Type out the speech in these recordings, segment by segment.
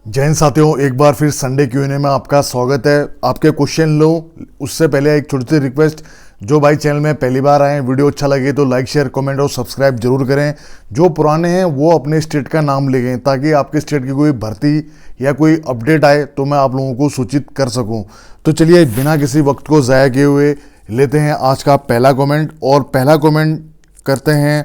जय हिंद साथियों, एक बार फिर संडे क्यूएनए में आपका स्वागत है। आपके क्वेश्चन लो उससे पहले एक छोटी सी रिक्वेस्ट, जो भाई चैनल में पहली बार आए, वीडियो अच्छा लगे तो लाइक शेयर कमेंट और सब्सक्राइब जरूर करें। जो पुराने हैं वो अपने स्टेट का नाम लिखें ताकि आपके स्टेट की कोई भर्ती या कोई अपडेट आए तो मैं आप लोगों को सूचित कर सकूं। तो चलिए बिना किसी वक्त को ज़ाया किए हुए लेते हैं आज का पहला कमेंट। और पहला कमेंट करते हैं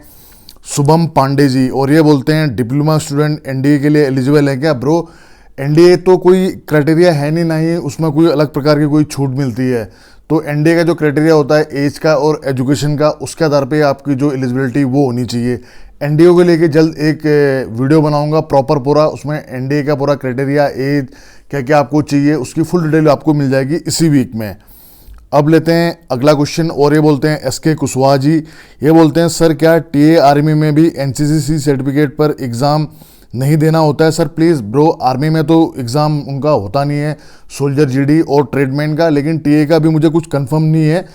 शुभम पांडे जी, और ये बोलते हैं डिप्लोमा स्टूडेंट एनडीए के लिए एलिजिबल है क्या? ब्रो, एनडीए तो कोई क्राइटेरिया है नहीं उसमें कोई अलग प्रकार की कोई छूट मिलती है। तो एनडीए का जो क्राइटेरिया होता है एज का और एजुकेशन का, उसके आधार पे आपकी जो एलिजिबिलिटी वो होनी चाहिए। एनडीए को लेके जल्द एक वीडियो बनाऊंगा प्रॉपर पूरा, उसमें एनडीए का पूरा क्राइटेरिया, एज क्या क्या आपको चाहिए, उसकी फुल डिटेल आपको मिल जाएगी इसी वीक में। अब लेते हैं अगला क्वेश्चन, और ये बोलते हैं एसके कुशवाहा जी। ये बोलते हैं सर क्या टीए आर्मी में भी एनसीसी सर्टिफिकेट पर एग्ज़ाम नहीं देना होता है? सर प्लीज़ ब्रो, आर्मी में तो एग्ज़ाम उनका होता नहीं है, सोल्जर जीडी और ट्रेडमैन का, लेकिन टीए का भी मुझे कुछ कंफर्म नहीं है।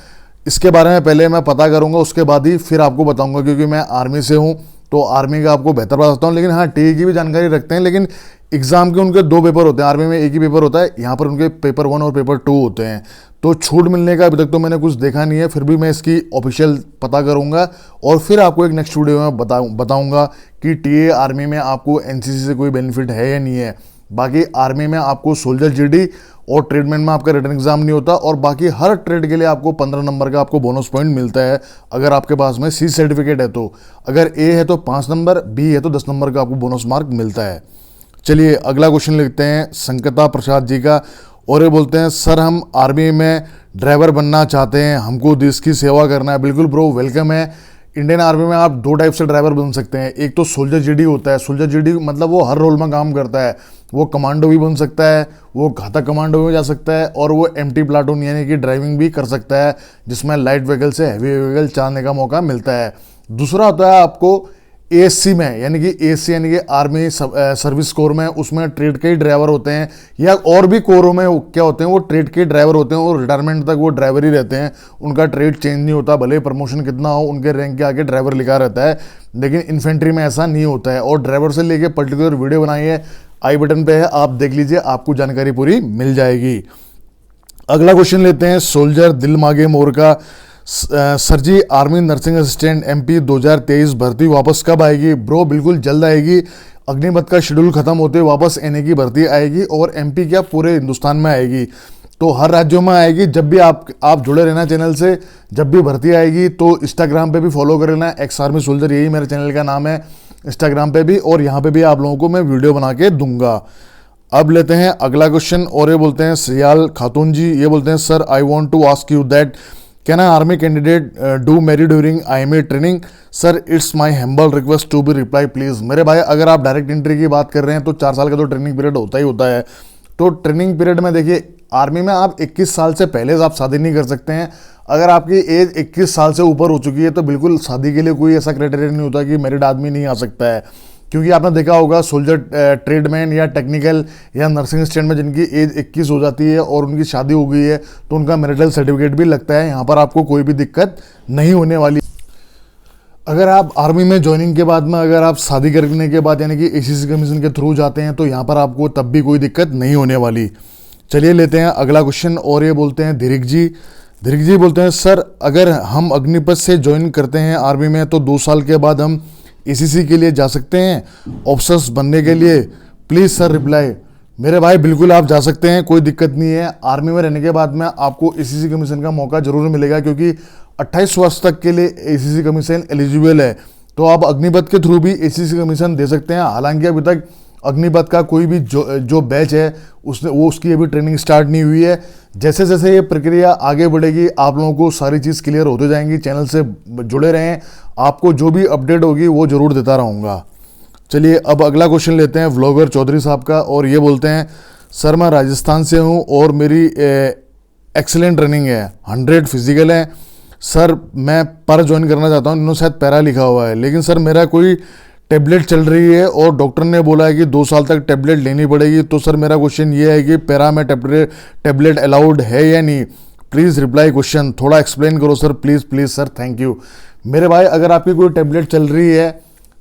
इसके बारे में पहले मैं पता करूंगा, उसके बाद ही फिर आपको बताऊंगा, क्योंकि मैं आर्मी से हूं तो आर्मी का आपको बेहतर बता सकता हूं। लेकिन हाँ, टीए की भी जानकारी रखते हैं, लेकिन एग्ज़ाम के उनके 2 पेपर होते हैं, आर्मी में एक ही पेपर होता है, यहाँ पर उनके पेपर 1 और पेपर 2 होते हैं। तो छूट मिलने का अभी तक तो मैंने कुछ देखा नहीं है, फिर भी मैं इसकी ऑफिशियल पता करूंगा और फिर आपको एक नेक्स्ट वीडियो में बताऊंगा कि टीए आर्मी में आपको एनसीसी से कोई बेनिफिट है या नहीं है। बाकी आर्मी में आपको सोल्जर जीडी और ट्रेडमैन में आपका रिटर्न एग्जाम नहीं होता, और बाकी हर ट्रेड के लिए आपको 15 नंबर का आपको बोनस पॉइंट मिलता है अगर आपके पास में सी सर्टिफिकेट है। तो अगर ए है तो 5 नंबर, बी है तो 10 नंबर का आपको बोनस मार्क मिलता है। चलिए अगला क्वेश्चन लिखते हैं संकता प्रसाद जी का, और ये बोलते हैं सर हम आर्मी में ड्राइवर बनना चाहते हैं, हमको देश की सेवा करना है। बिल्कुल ब्रो, वेलकम है। इंडियन आर्मी में आप 2 टाइप से ड्राइवर बन सकते हैं। एक तो सोल्जर जीडी होता है, सोल्जर जीडी मतलब वो हर रोल में काम करता है, वो कमांडो भी बन सकता है, वो घातक कमांडो में जा सकता है, और वो एमटी प्लाटून यानी कि ड्राइविंग भी कर सकता है, जिसमें लाइट व्हीकल से हैवी व्हीकल चलाने का मौका मिलता है। दूसरा होता है आपको एएससी में, यानी कि एएससी यानी कि आर्मी सर्विस कोर में, उसमें ट्रेड के ही ड्राइवर होते हैं, या और भी कोरों में क्या होते हैं वो ट्रेड के ड्राइवर होते हैं, और रिटायरमेंट तक वो ड्राइवर ही रहते हैं, उनका ट्रेड चेंज नहीं होता, भले प्रमोशन कितना हो उनके रैंक के आगे ड्राइवर लिखा रहता है। लेकिन इन्फेंट्री में ऐसा नहीं होता है, और ड्राइवर से लेके पर्टिकुलर वीडियो बनाई है, आई बटन पे है, आप देख लीजिए, आपको जानकारी पूरी मिल जाएगी। अगला क्वेश्चन लेते हैं सोल्जर दिल मांगे मोर का। सर जी आर्मी नर्सिंग असिस्टेंट एमपी 2023 भर्ती वापस कब आएगी? ब्रो बिल्कुल जल्द आएगी, अग्निपथ का शेड्यूल खत्म होते वापस एनए की भर्ती आएगी, और एमपी क्या पूरे हिंदुस्तान में आएगी, तो हर राज्यों में आएगी। जब भी आप जुड़े रहना चैनल से, जब भी भर्ती आएगी तो इंस्टाग्राम पे भी फॉलो कर लेना, एक्स आर्मी सोल्जर यही मेरे चैनल का नाम है इंस्टाग्राम पे भी, और यहाँ पे भी आप लोगों को मैं वीडियो बना के दूंगा। अब लेते हैं अगला क्वेश्चन, और ये बोलते हैं सियाल खातून जी। ये बोलते हैं sir I want to ask you that can I army candidate do marry during IMA training? Sir it's my humble request to be reply please. मेरे भाई अगर आप डायरेक्ट एंट्री की बात कर रहे हैं तो 4 साल का तो ट्रेनिंग पीरियड होता ही होता है। तो ट्रेनिंग पीरियड में देखिए, आर्मी में आप 21 साल से पहले आप शादी नहीं कर सकते हैं। अगर आपकी एज 21 साल से ऊपर हो चुकी है तो बिल्कुल शादी के लिए कोई ऐसा क्राइटेरिया नहीं होता कि मैरिड आदमी नहीं आ सकता है, क्योंकि आपने देखा होगा सोल्जर ट्रेडमैन या टेक्निकल या नर्सिंग असिस्टेंट में जिनकी एज 21 हो जाती है और उनकी शादी हो गई है तो उनका मैरिटल सर्टिफिकेट भी लगता है। यहाँ पर आपको कोई भी दिक्कत नहीं होने वाली। अगर आप आर्मी में ज्वाइनिंग के बाद में अगर आप शादी करने के बाद यानी कि ACC कमीशन के थ्रू जाते हैं तो यहाँ पर आपको तब भी कोई दिक्कत नहीं होने वाली। चलिए लेते हैं अगला क्वेश्चन, और ये बोलते हैं धीरक जी। धीरक जी बोलते हैं सर अगर हम अग्निपथ से ज्वाइन करते हैं आर्मी में तो 2 साल के बाद हम ACC के लिए जा सकते हैं ऑफिसर्स बनने के लिए? Please sir reply. मेरे भाई बिल्कुल आप जा सकते हैं, कोई दिक्कत नहीं है। आर्मी में रहने के बाद में आपको ACC कमीशन का मौका जरूर मिलेगा, क्योंकि 28 वर्ष तक के लिए ACC कमीशन एलिजिबल है, तो आप अग्निपथ के थ्रू भी ACC कमीशन दे सकते हैं। हालांकि अभी तक अग्निपथ का कोई भी जो बैच है उसकी अभी ट्रेनिंग स्टार्ट नहीं हुई है। जैसे जैसे ये प्रक्रिया आगे बढ़ेगी आप लोगों को सारी चीज़ क्लियर होते जाएंगी। चैनल से जुड़े रहें, आपको जो भी अपडेट होगी वो जरूर देता रहूँगा। चलिए अब अगला क्वेश्चन लेते हैं व्लॉगर चौधरी साहब का, और ये बोलते हैं सर मैं राजस्थान से हूँ और मेरी एक्सीलेंट रनिंग है, 100 फिजिकल है। सर मैं पर ज्वाइन करना चाहता हूँ, इन्होंने शायद पैरा लिखा हुआ है, लेकिन सर मेरा कोई टेबलेट चल रही है और डॉक्टर ने बोला है कि 2 साल तक टेबलेट लेनी पड़ेगी। तो सर मेरा क्वेश्चन ये है कि पैरा में टेबलेट अलाउड है या नहीं? प्लीज़ रिप्लाई क्वेश्चन, थोड़ा एक्सप्लेन करो sir, please please sir, thank you. मेरे भाई अगर आपकी कोई टेबलेट चल रही है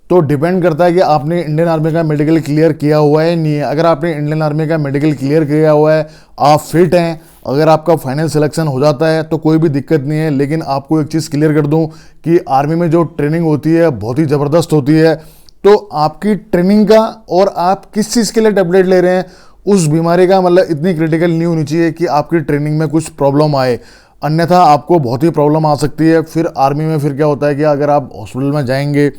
तो डिपेंड करता है कि आपने इंडियन आर्मी का मेडिकल क्लियर किया हुआ है नहीं है। अगर आपने इंडियन आर्मी का मेडिकल क्लियर किया हुआ है, आप फिट हैं, अगर आपका फाइनल सिलेक्शन हो जाता है तो कोई भी दिक्कत नहीं है। लेकिन आपको एक चीज़ क्लियर कर दूं कि आर्मी में जो ट्रेनिंग होती है बहुत ही ज़बरदस्त होती है। तो आपकी ट्रेनिंग का और आप किस चीज़ के लिए टेबलेट ले रहे हैं उस बीमारी का मतलब इतनी क्रिटिकल नहीं होनी चाहिए कि आपकी ट्रेनिंग में कुछ प्रॉब्लम आए, अन्यथा आपको बहुत ही प्रॉब्लम आ सकती है। फिर आर्मी में फिर क्या होता है कि अगर आप हॉस्पिटल में जाएंगे,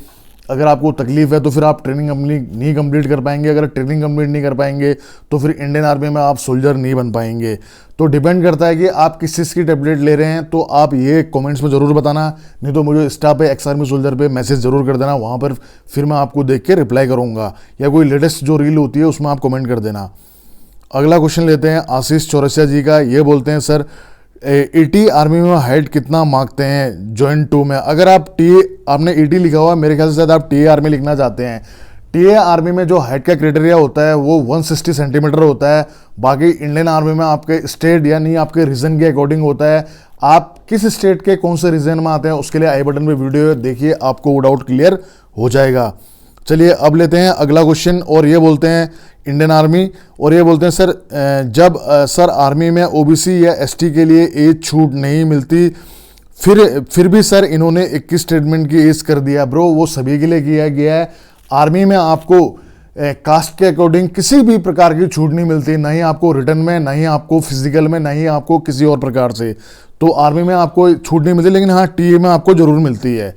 अगर आपको तकलीफ है तो फिर आप ट्रेनिंग नहीं कंप्लीट कर पाएंगे। अगर ट्रेनिंग कंप्लीट नहीं कर पाएंगे तो फिर इंडियन आर्मी में आप सोल्जर नहीं बन पाएंगे। तो डिपेंड करता है कि आप किस चीज़ की टेबलेट ले रहे हैं। तो आप ये कमेंट्स में ज़रूर बताना, नहीं तो मुझे इंस्टा पे एक्स आर्मी सोल्जर पे मैसेज ज़रूर कर देना, वहाँ पर फिर मैं आपको देख के रिप्लाई करूँगा, या कोई लेटेस्ट जो रील होती है उसमें आप कमेंट कर देना। अगला क्वेश्चन लेते हैं आशीष चौरसिया जी का। ये बोलते हैं सर ईटी आर्मी में हाइट कितना मांगते हैं जॉइंट 2 में? अगर आप आपने ईटी लिखा हुआ, मेरे ख्याल से शायद आप टीए आर्मी लिखना चाहते हैं। टीए आर्मी में जो हाइट का क्राइटेरिया होता है वो 160 सेंटीमीटर होता है। बाकी इंडियन आर्मी में आपके स्टेट यानी आपके रीजन के अकॉर्डिंग होता है। आप किस स्टेट के कौन से रीजन में आते हैं उसके लिए आई बटन पे वीडियो देखिए, आपको वो डाउट क्लियर हो जाएगा। चलिए अब लेते हैं अगला क्वेश्चन, और ये बोलते हैं इंडियन आर्मी, और ये बोलते हैं सर जब सर आर्मी में ओबीसी या एसटी के लिए एज छूट नहीं मिलती, फिर भी सर इन्होंने 21 स्टेटमेंट की एज कर दिया। ब्रो वो सभी के लिए किया गया है। आर्मी में आपको कास्ट के अकॉर्डिंग किसी भी प्रकार की छूट नहीं मिलती, ना ही आपको रिटर्न में, ना ही आपको फिजिकल में, ना ही आपको किसी और प्रकार से। तो आर्मी में आपको छूट नहीं मिलती, लेकिन हाँ टीए में आपको जरूर मिलती है।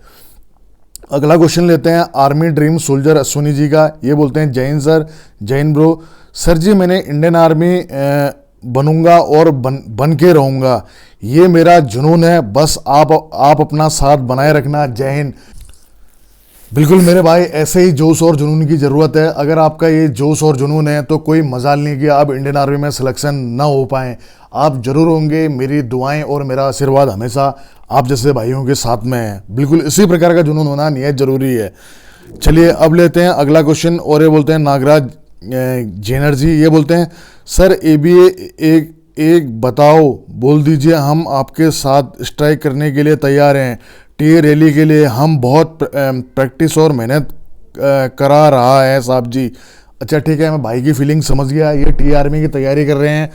अगला क्वेश्चन लेते हैं army dream soldier Ashwini ji का। ये बोलते हैं जय हिंद सर। जय हिंद ब्रो। सर जी मैंने इंडियन आर्मी बनूंगा और बन के रहूंगा, ये मेरा जुनून है, बस आप अपना साथ बनाए रखना। जय हिंद। बिल्कुल मेरे भाई, ऐसे ही जोश और जुनून की ज़रूरत है। अगर आपका ये जोश और जुनून है तो कोई मजाल नहीं कि आप इंडियन आर्मी में सिलेक्शन ना हो पाएँ, आप जरूर होंगे। मेरी दुआएं और मेरा आशीर्वाद हमेशा आप जैसे भाइयों के साथ में है। बिल्कुल इसी प्रकार का जुनून होना नियत जरूरी है। चलिए अब लेते हैं अगला क्वेश्चन, और ये बोलते हैं नागराज जेनर जी। ये बोलते हैं सर एबीए एक बताओ, बोल दीजिए हम आपके साथ स्ट्राइक करने के लिए तैयार हैं। टीए रैली के लिए हम बहुत प्रैक्टिस और मेहनत करा रहा है साहब जी। अच्छा ठीक है, मैं भाई की फीलिंग समझ गया। ये टीए आर्मी की तैयारी कर रहे हैं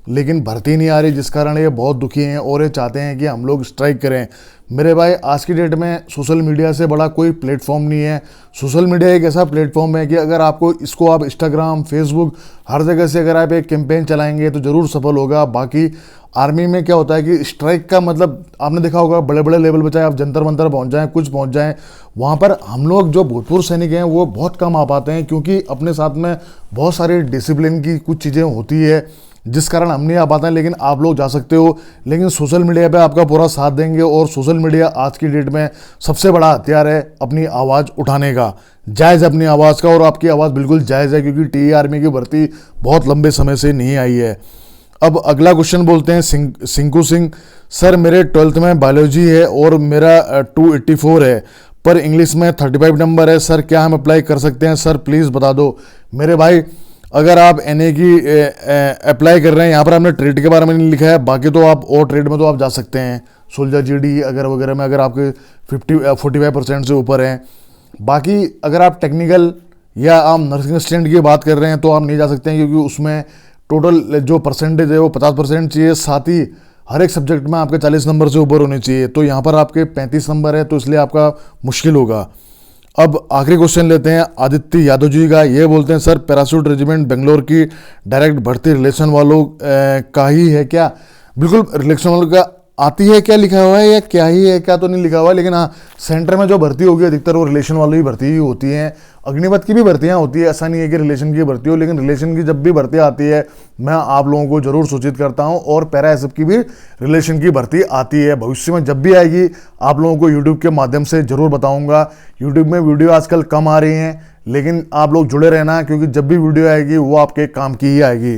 लेकिन भर्ती नहीं आ रही, जिस कारण ये बहुत दुखी हैं और ये चाहते हैं कि हम लोग स्ट्राइक करें। मेरे भाई आज की डेट में सोशल मीडिया से बड़ा कोई प्लेटफॉर्म नहीं है। सोशल मीडिया एक ऐसा प्लेटफॉर्म है कि अगर आपको इसको आप इंस्टाग्राम, फेसबुक, हर जगह से अगर आप एक कैंपेन चलाएंगे तो ज़रूर सफल होगा। बाकी आर्मी में क्या होता है कि स्ट्राइक का मतलब आपने देखा होगा, बड़े बड़े लेवल पर चाहे आप जंतर मंतर पहुंच जाएं, कुछ पहुंच जाएं, वहाँ पर हम लोग जो भूतपूर्व सैनिक हैं वो बहुत कम आ पाते हैं, क्योंकि अपने साथ में बहुत सारी डिसिप्लिन की कुछ चीज़ें होती है जिस कारण हम नहीं आ पाते हैं। लेकिन आप लोग जा सकते हो, लेकिन सोशल मीडिया पे आपका पूरा साथ देंगे। और सोशल मीडिया आज की डेट में सबसे बड़ा हथियार है अपनी आवाज़ उठाने का, जायज़ अपनी आवाज़ का। और आपकी आवाज़ बिल्कुल जायज़ है, क्योंकि टीए आर्मी की भर्ती बहुत लंबे समय से नहीं आई है। अब अगला क्वेश्चन बोलते हैं सिंकू सिंह। सर मेरे 12th में बायोलॉजी है और मेरा 284 है, पर इंग्लिश में 35 नंबर है। सर क्या हम अप्लाई कर सकते हैं? सर प्लीज़ बता दो। मेरे भाई अगर आप एनए की अप्लाई कर रहे हैं, यहाँ पर आपने ट्रेड के बारे में नहीं लिखा है, बाकी तो आप और ट्रेड में तो आप जा सकते हैं, सोल्जर जीडी अगर वगैरह में अगर आपके 45% से ऊपर हैं। बाकी अगर आप टेक्निकल या आप नर्सिंग स्टूडेंट की बात कर रहे हैं तो आप नहीं जा सकते हैं, क्योंकि उसमें टोटल जो परसेंटेज है वो 50% चाहिए, साथ ही हर एक सब्जेक्ट में आपके 40 नंबर से ऊपर होने चाहिए। तो यहाँ पर आपके 35 नंबर है, तो इसलिए आपका मुश्किल होगा। अब आखिरी क्वेश्चन लेते हैं आदित्य यादव जी का। ये बोलते हैं सर पैराशूट रेजिमेंट बेंगलोर की डायरेक्ट भर्ती रिलेशन वालों का ही है क्या? बिल्कुल रिलेशन वालों का आती है क्या लिखा हुआ है, या क्या ही है क्या तो नहीं लिखा हुआ है, लेकिन हाँ सेंटर में जो भर्ती होगी अधिकतर वो रिलेशन वालों की भर्ती ही होती हैं। अग्निपथ की भी भर्तियां होती है, ऐसा नहीं है कि रिलेशन की भर्ती हो, लेकिन रिलेशन की जब भी भर्ती आती है मैं आप लोगों को जरूर सूचित करता हूं। और पैरा एसएफ की भी रिलेशन की भर्ती आती है, भविष्य में जब भी आएगी आप लोगों को यूट्यूब के माध्यम से जरूर बताऊंगा। यूट्यूब में वीडियो आजकल कम आ रही हैं, लेकिन आप लोग जुड़े रहना, क्योंकि जब भी वीडियो आएगी वो आपके काम की ही आएगी।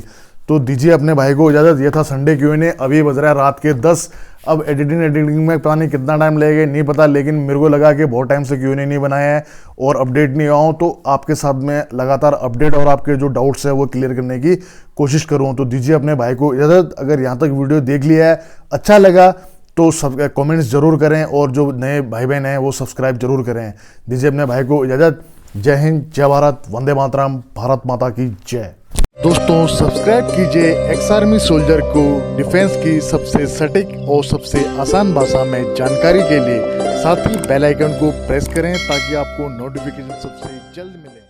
तो दीजिए अपने भाई को इजाज़त। ये था संडे Q&A। अभी बज रहा है रात के 10। अब एडिटिंग में पता नहीं कितना टाइम लगेगा नहीं पता, लेकिन मेरे को लगा कि बहुत टाइम से Q&A नहीं बनाया है और अपडेट नहीं हुआ हूँ, तो आपके साथ में लगातार अपडेट और आपके जो डाउट्स है वो क्लियर करने की कोशिश करूँ। तो दीजिए अपने भाई को इजाज़त। अगर यहाँ तक वीडियो देख लिया है, अच्छा लगा तो सब कमेंट्स जरूर करें, और जो नए भाई बहन हैं वो सब्सक्राइब जरूर करें। दीजिए अपने भाई को इजाज़त। जय हिंद, जय भारत, वंदे मातरम, भारत माता की जय। दोस्तों सब्सक्राइब कीजिए एक्स आर्मी सोल्जर को डिफेंस की सबसे सटीक और सबसे आसान भाषा में जानकारी के लिए। साथ ही बेल आइकन को प्रेस करें ताकि आपको नोटिफिकेशन सबसे जल्द मिले।